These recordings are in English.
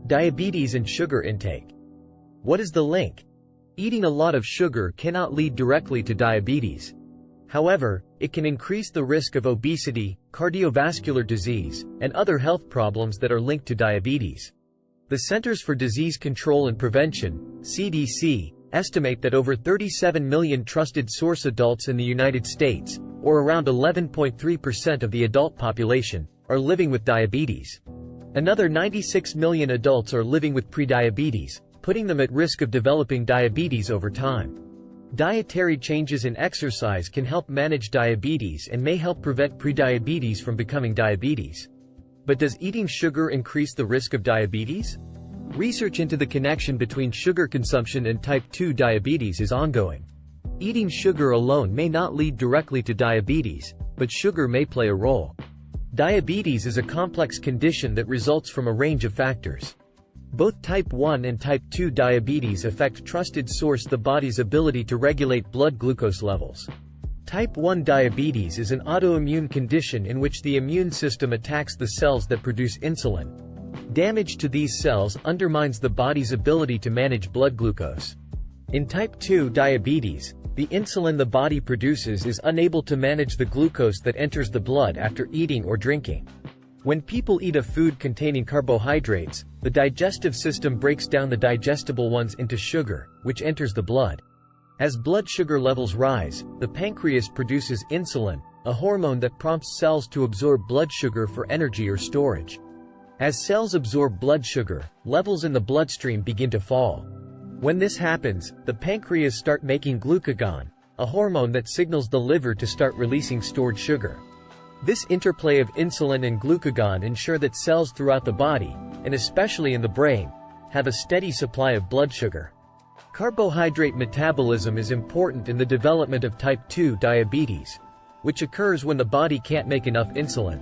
Diabetes and sugar intake. What is the link? Eating a lot of sugar cannot lead directly to diabetes. However, it can increase the risk of obesity, cardiovascular disease, and other health problems that are linked to diabetes. The Centers for Disease Control and Prevention, CDC, estimate that over 37 million trusted source adults in the United States, or around 11.3% of the adult population, are living with diabetes. Another 96 million adults are living with prediabetes, putting them at risk of developing diabetes over time. Dietary changes in exercise can help manage diabetes and may help prevent prediabetes from becoming diabetes. But does eating sugar increase the risk of diabetes? Research into the connection between sugar consumption and type 2 diabetes is ongoing. Eating sugar alone may not lead directly to diabetes, but sugar may play a role. Diabetes is a complex condition that results from a range of factors. Both type 1 and type 2 diabetes affect trusted source the body's ability to regulate blood glucose levels. Type 1 diabetes is an autoimmune condition in which the immune system attacks the cells that produce insulin. Damage to these cells undermines the body's ability to manage blood glucose. In type 2 diabetes, the insulin the body produces is unable to manage the glucose that enters the blood after eating or drinking. When people eat a food containing carbohydrates, the digestive system breaks down the digestible ones into sugar, which enters the blood. As blood sugar levels rise, the pancreas produces insulin, a hormone that prompts cells to absorb blood sugar for energy or storage. As cells absorb blood sugar, levels in the bloodstream begin to fall. When this happens, the pancreas start making glucagon, a hormone that signals the liver to start releasing stored sugar. This interplay of insulin and glucagon ensure that cells throughout the body, and especially in the brain, have a steady supply of blood sugar. Carbohydrate metabolism is important in the development of type 2 diabetes, which occurs when the body can't make enough insulin.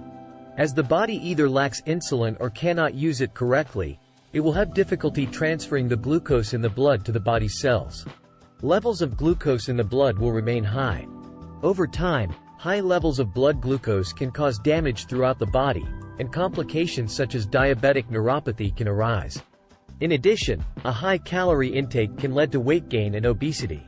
As the body either lacks insulin or cannot use it correctly, it will have difficulty transferring the glucose in the blood to the body's cells. Levels of glucose in the blood will remain high. Over time, high levels of blood glucose can cause damage throughout the body, and complications such as diabetic neuropathy can arise. In addition, a high calorie intake can lead to weight gain and obesity.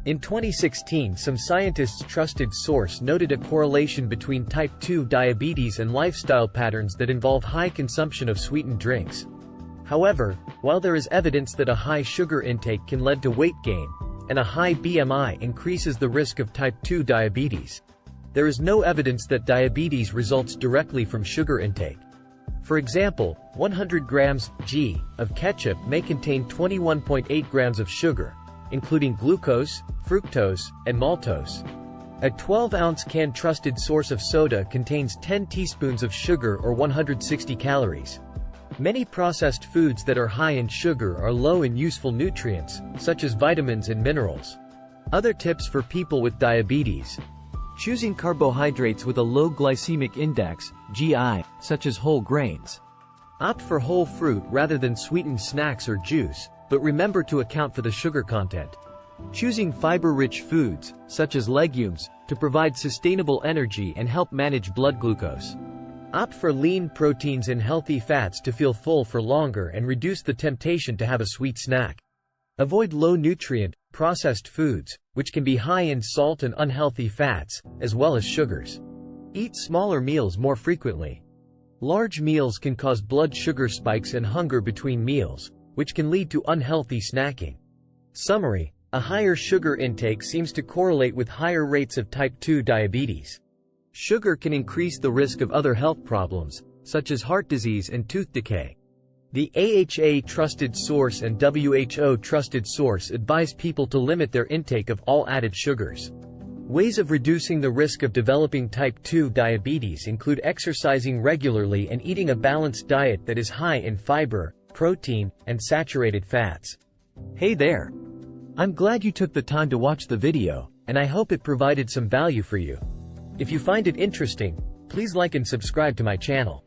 In 2016, some scientists' trusted source noted a correlation between type 2 diabetes and lifestyle patterns that involve high consumption of sweetened drinks. However, while there is evidence that a high sugar intake can lead to weight gain, and a high BMI increases the risk of type 2 diabetes, there is no evidence that diabetes results directly from sugar intake. For example, 100 grams of ketchup may contain 21.8 grams of sugar, including glucose, fructose, and maltose. A 12-ounce can trusted source of soda contains 10 teaspoons of sugar or 160 calories. Many processed foods that are high in sugar are low in useful nutrients, such as vitamins and minerals. Other tips for people with diabetes: choosing carbohydrates with a low glycemic index, GI, such as whole grains. Opt for whole fruit rather than sweetened snacks or juice, but remember to account for the sugar content. Choosing fiber-rich foods, such as legumes, to provide sustainable energy and help manage blood glucose. Opt for lean proteins and healthy fats to feel full for longer and reduce the temptation to have a sweet snack. Avoid low-nutrient, processed foods, which can be high in salt and unhealthy fats, as well as sugars. Eat smaller meals more frequently. Large meals can cause blood sugar spikes and hunger between meals, which can lead to unhealthy snacking. Summary: a higher sugar intake seems to correlate with higher rates of type 2 diabetes. Sugar can increase the risk of other health problems, such as heart disease and tooth decay. The AHA Trusted Source and WHO Trusted Source advise people to limit their intake of all added sugars. Ways of reducing the risk of developing type 2 diabetes include exercising regularly and eating a balanced diet that is high in fiber, protein, and saturated fats. Hey there! I'm glad you took the time to watch the video, and I hope it provided some value for you. If you find it interesting, please like and subscribe to my channel.